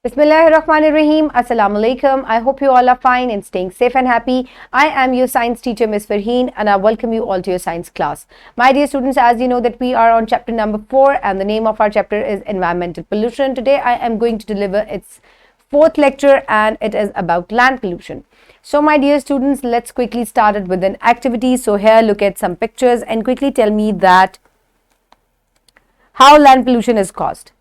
Bismillahirrahmanirrahim. Assalamu alaikum. I hope you all are fine and staying safe and happy. I am your science teacher, Ms. Farheen, and I welcome you all to your science class. My dear students, as you know that we are on chapter number 4 and the name of our chapter is environmental pollution. Today I am going to deliver its fourth lecture and it is about land pollution. So my dear students, let's quickly start it with an activity. So here look at some pictures and quickly tell me that how land pollution is caused.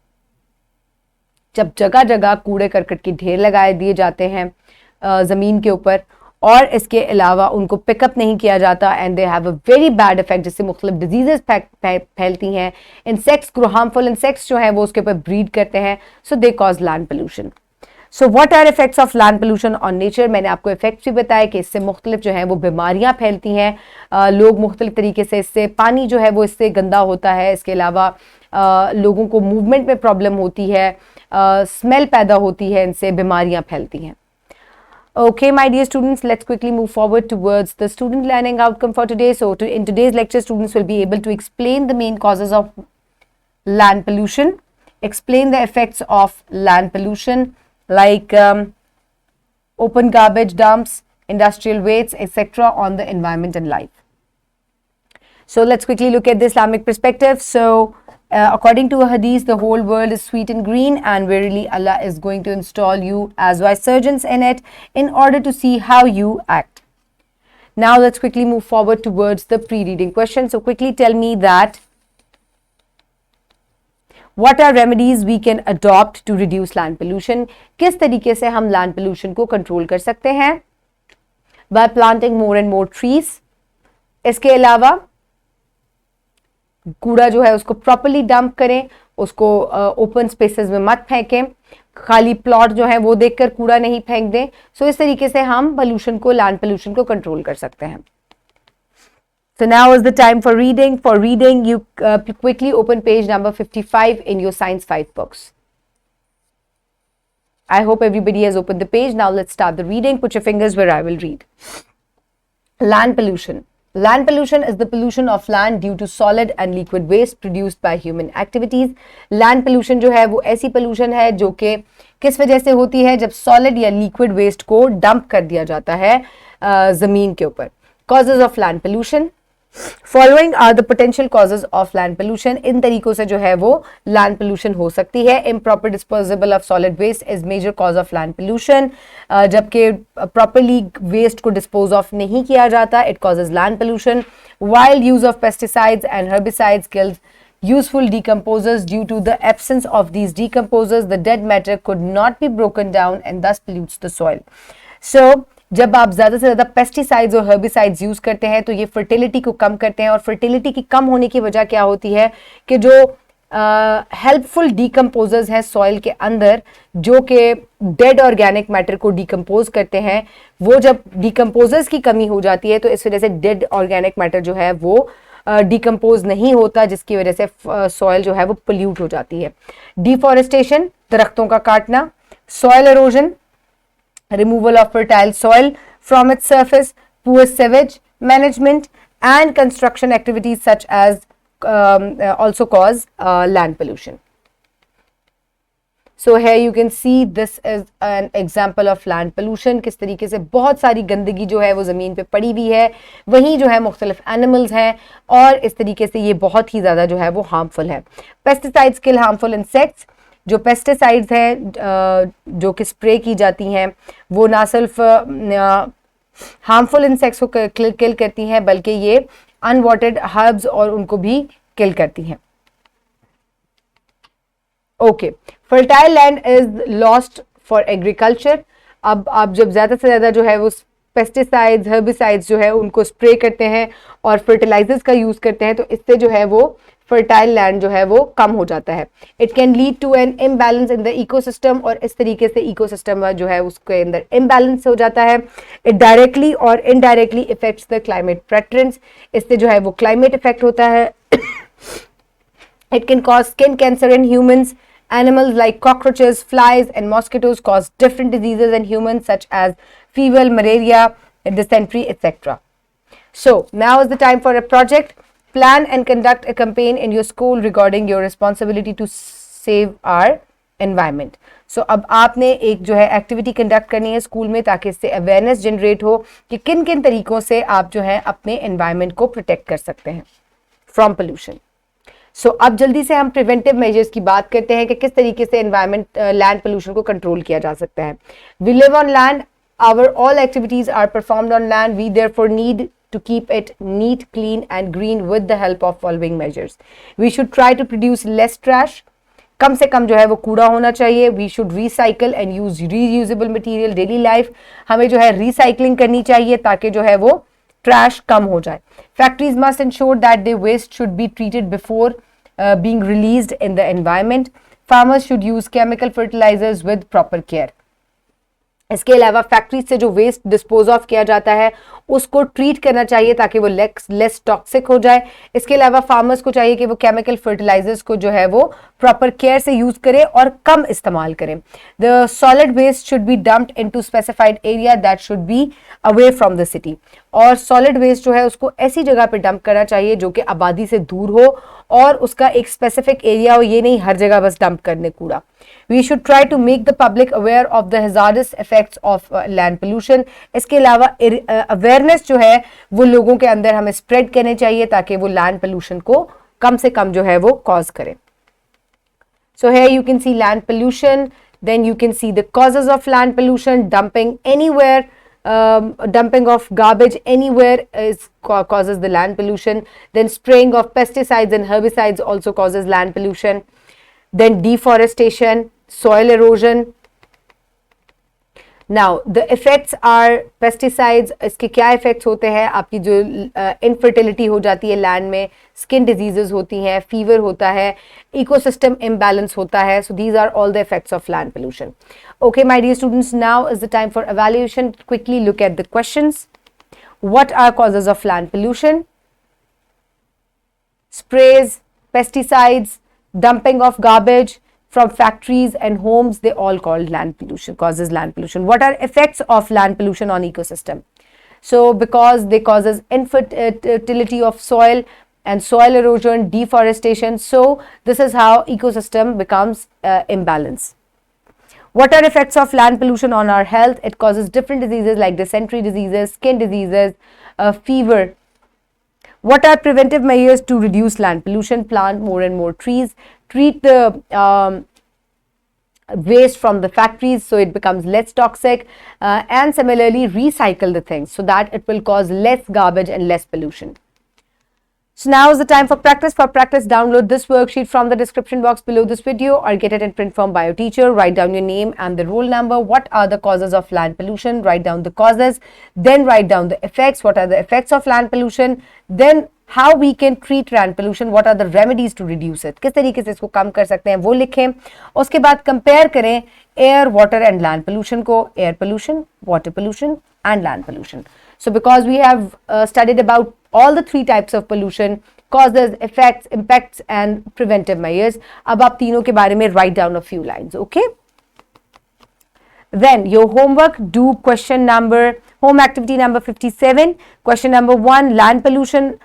जब जगह जगह कूड़े करकट के ढेर लगाए दिए जाते हैं ज़मीन के ऊपर और इसके अलावा उनको पिकअप नहीं किया जाता and they have a very bad effect, जिससे मुख्तलिफ डिजीजेस फैलती हैं. इंसेक्ट्स हार्मफुल इंसेक्ट्स जो हैं वो उसके ऊपर ब्रीड करते हैं. So they cause land pollution. So what are effects of land pollution on nature. मैंने आपको इफेक्ट्स भी बताया कि इससे मुख्तलिफ जो है वो बीमारियां फैलती हैं. लोग मुख्तलिफ तरीके से इससे पानी जो है वो इससे गंदा होता है. इसके अलावा लोगों को मूवमेंट में प्रॉब्लम होती है, स्मेल पैदा होती है, इनसे बीमारियां फैलती हैं. Okay, my dear students, let's quickly move forward towards the student learning outcome for today. So in today's lecture, students will be able to explain the main causes of land pollution, explain the effects of land pollution like open garbage dumps, industrial wastes, etc. on the environment and life. So let's quickly look at the Islamic perspective. So according to a hadith, the whole world is sweet and green, and verily Allah is going to install you as vicegerents in it in order to see how you act. Now let's quickly move forward towards the pre-reading question. So quickly tell me that what are remedies we can adopt to reduce land pollution. किस तरीके से हम land pollution को control कर सकते हैं? By planting more and more trees. इसके अलावा कूड़ा जो है उसको प्रॉपर्ली डंप करें, उसको ओपन स्पेसेस में मत फेंकें, खाली प्लॉट जो है वो देखकर कूड़ा नहीं फेंक दें. सो इस तरीके से हम पोल्यूशन को, लैंड पोल्यूशन को कंट्रोल कर सकते हैं. So now is the time for reading. For reading, you quickly open page number 55 in your Science 5 books. I hope everybody has opened the page. Now let's start the reading. Put your fingers where I will read. Land pollution. Land pollution is the pollution of land due to solid and liquid waste produced by human activities. Land pollution जो है वो ऐसी pollution है जो कि किस वजह से होती है, जब solid या liquid waste को dump कर दिया जाता है ज़मीन के ऊपर. Causes of land pollution. Following are the potential causes of land pollution. इन तरीकों से जो है वो land pollution हो सकती है. Improper disposal of solid waste is major cause of land pollution. जबकि properly waste को dispose of नहीं किया जाता, it causes land pollution. While use of pesticides and herbicides kills useful decomposers. Due to the absence of these decomposers, the dead matter could not be broken down and thus pollutes the soil. So जब आप ज़्यादा से ज़्यादा pesticides और herbicides use करते हैं तो ये फर्टिलिटी को कम करते हैं, और फर्टिलिटी की कम होने की वजह क्या होती है कि जो हेल्पफुल डीकम्पोजर्स हैं सॉइल के अंदर, जो कि डेड ऑर्गेनिक मैटर को डीकम्पोज करते हैं, वो जब डीकम्पोजर्स की कमी हो जाती है तो इस वजह से डेड ऑर्गेनिक मैटर जो है वो डीकम्पोज नहीं होता, जिसकी वजह से सॉइल जो है वो पोल्यूट हो जाती है. डिफॉरेस्टेशन, दरख्तों का काटना. Soil halogen, removal of fertile soil from its surface. Poor sewage management and construction activities such as also cause land pollution. So here you can see this is an example of land pollution. किस तरीके से बहुत सारी गंदगी जो है वो ज़मीन पे पड़ी हुई है, वहीं जो है मुख्तलिफ एनिमल्स हैं, और इस तरीके से ये बहुत ही ज़्यादा जो है वो हार्मफुल है. पेस्टिसाइड्स किल हार्मफुल इंसेक्ट्स. जो पेस्टिसाइड्स हैं जो कि स्प्रे की जाती हैं वो ना सिर्फ हार्मफुल इंसेक्ट्स को किल करती हैं बल्कि ये अनवांटेड हर्ब्स और उनको भी किल करती हैं. Okay, fertile land is lost for agriculture. अब आप जब ज़्यादा से ज़्यादा जो है वो पेस्टिसाइड्स, हर्बिसाइड्स जो है उनको स्प्रे करते हैं और फर्टिलाइजर्स का यूज़ करते हैं तो इससे जो है वो फर्टाइल लैंड जो है वो कम हो जाता है. It can lead to an imbalance in the ecosystem, और इस तरीके से इकोसिस्टम जो है उसके अंदर इम्बैलेंस हो जाता है. इट डायरेक्टली और indirectly effects the climate patterns. इससे जो है वो क्लाइमेट इफेक्ट होता है. It can cause skin cancer in humans. Animals like cockroaches, flies and mosquitoes cause different diseases in humans such as fever, malaria, dysentery, etc. So now is the time for a project. Plan and conduct a campaign in your school regarding your responsibility to save our environment. So अब आपने एक जो है activity conduct करनी है school में, ताकि इससे अवेयरनेस जनरेट हो कि किन किन तरीकों से आप जो है अपने एनवायरनमेंट को प्रोटेक्ट कर सकते हैं फ्रॉम पोल्यूशन। सो अब जल्दी से हम प्रिवेंटिव मेजर्स की बात करते हैं कि किस तरीके से एनवायरनमेंट लैंड पोल्यूशन को कंट्रोल किया जा सकता है। We live on land, our all activities are performed on land. We therefore need to keep it neat, clean and green with the help of following measures. We should try to produce less trash. कम से कम जो है वो कूड़ा होना चाहिए. We should recycle and use reusable material. Daily life हमें जो है recycling करनी चाहिए ताकि जो है वो trash कम हो जाए. Factories must ensure that their waste should be treated before being released in the environment. Farmers should use chemical fertilizers with proper care. इसके अलावा फैक्ट्रीज से जो वेस्ट डिस्पोज ऑफ किया जाता है उसको ट्रीट करना चाहिए ताकि वो लेस टॉक्सिक हो जाए. इसके अलावा फार्मर्स को चाहिए कि वो केमिकल फर्टिलाइजर्स को जो है वो प्रॉपर केयर से यूज करें और कम इस्तेमाल करें. The solid waste should be dumped into specified area that should be away from the city. और सॉलिड वेस्ट जो है उसको ऐसी जगह पे डंप करना चाहिए जो कि आबादी से दूर हो और उसका एक स्पेसिफिक एरिया हो, ये नहीं हर जगह बस डंप करने कूड़ा. We should try to make the public aware of the hazardous effects of land pollution. इसके अलावा अवेयरनेस जो है वो लोगों के अंदर हमें स्प्रेड करनी चाहिए ताकि वो लैंड पोल्यूशन को कम से कम जो है वो कॉज करें. So here you can see land pollution, then you can see the causes of land pollution. Dumping anywhere, dumping of garbage anywhere causes the land pollution. Then spraying of pesticides and herbicides also causes land pollution. Then deforestation, soil erosion. Now the effects are pesticides. इसके क्या effects होते हैं? आपकी जो infertility हो जाती है land में, skin diseases होती हैं, fever होता है, ecosystem imbalance होता है. So these are all the effects of land pollution. Okay, my dear students, now is the time for evaluation. Quickly look at the questions. What are causes of land pollution? Sprays, pesticides, dumping of garbage from factories and homes, they all called land pollution, causes land pollution. What are effects of land pollution on ecosystem? So because they causes infertility of soil and soil erosion, deforestation. So this is how ecosystem becomes imbalance. What are effects of land pollution on our health? It causes different diseases like dysentery diseases, skin diseases, fever. What are preventive measures to reduce land pollution? Plant more and more trees. Treat the waste from the factories so it becomes less toxic, and similarly recycle the things so that it will cause less garbage and less pollution. So now is the time for practice. For practice, download this worksheet from the description box below this video or get it in print form by your teacher. Write down your name and the roll number. What are the causes of land pollution? Write down the causes. Then write down the effects. What are the effects of land pollution? Then how we can treat land pollution. What are the remedies to reduce it? किस तरीके से इसको कम कर सकते हैं वो लिखें. उसके बाद कंपेयर करें air, water and land pollution को. Air pollution, water pollution and land pollution. So because we have studied about all the three types of pollution, causes, effects, impacts and preventive measures, अब आप तीनों के बारे में write down a few lines. Okay, then your homework, do question number, home activity number 57. Question number 1, land pollution,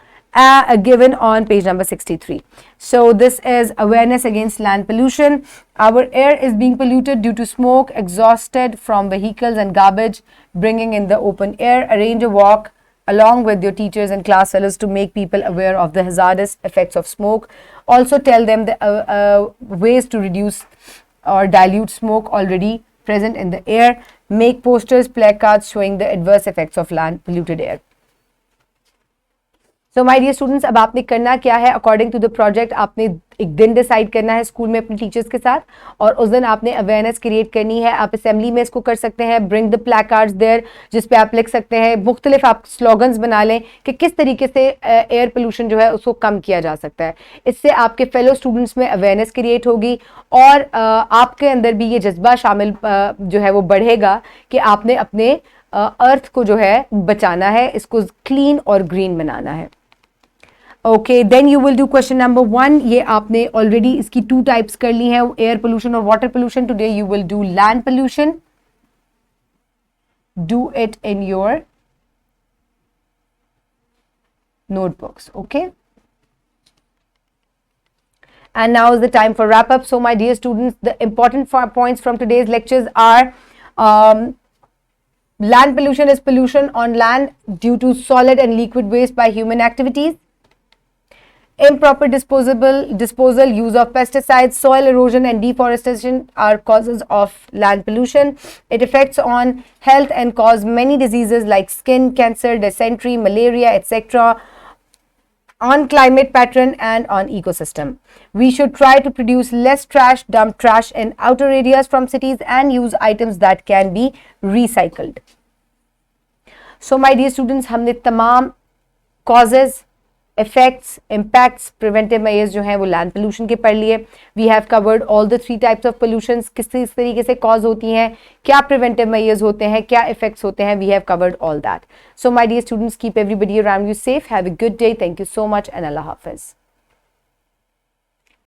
given on page number 63. So this is awareness against land pollution. Our air is being polluted due to smoke exhausted from vehicles and garbage bringing in the open air. Arrange a walk along with your teachers and class fellows to make people aware of the hazardous effects of smoke. Also tell them the ways to reduce or dilute smoke already present in the air. Make posters, placards showing the adverse effects of land polluted air. So my dear students, अब आपने करना क्या है? According to the project आपने एक दिन decide करना है स्कूल में अपने टीचर्स के साथ और उस दिन आपने अवेयरनेस क्रिएट करनी है. आप असेंबली में इसको कर सकते हैं. ब्रिंग द प्लैकार्ड्स देयर, जिसपे आप लिख सकते हैं. मुख्तलिफ आप स्लोगन्स बना लें कि किस तरीके से एयर पोल्यूशन जो है उसको कम किया जा सकता है. इससे आपके फेलो स्टूडेंट्स में अवेयरनेस क्रिएट होगी और आपके अंदर भी ये जज्बा शामिल जो है वो बढ़ेगा कि आपने अपने अर्थ को जो है बचाना है, इसको क्लीन और ग्रीन बनाना है. Okay, then you will do question number 1. ये आपने already इसकी 2 types कर ली हैं, air pollution और water pollution. Today you will do land pollution. Do it in your notebooks. Okay. And now is the time for wrap up. So my dear students, the important points from today's lectures are land pollution is pollution on land due to solid and liquid waste by human activities. Improper disposal, use of pesticides, soil erosion and deforestation are causes of land pollution. It affects on health and cause many diseases like skin cancer, dysentery, malaria, etc. on climate pattern and on ecosystem. We should try to produce less trash, dump trash in outer areas from cities and use items that can be recycled. So my dear students, हमने तमाम causes, effects, impacts, preventive measures जो हैं वो land pollution के पढ़ लिए. We have covered all the 3 types of pollutions, किस तरीके से cause होती हैं, क्या preventive measures होते हैं, क्या effects होते हैं. We have covered all that. So my dear students, keep everybody around you safe. Have a good day. Thank you so much and Allah Hafiz.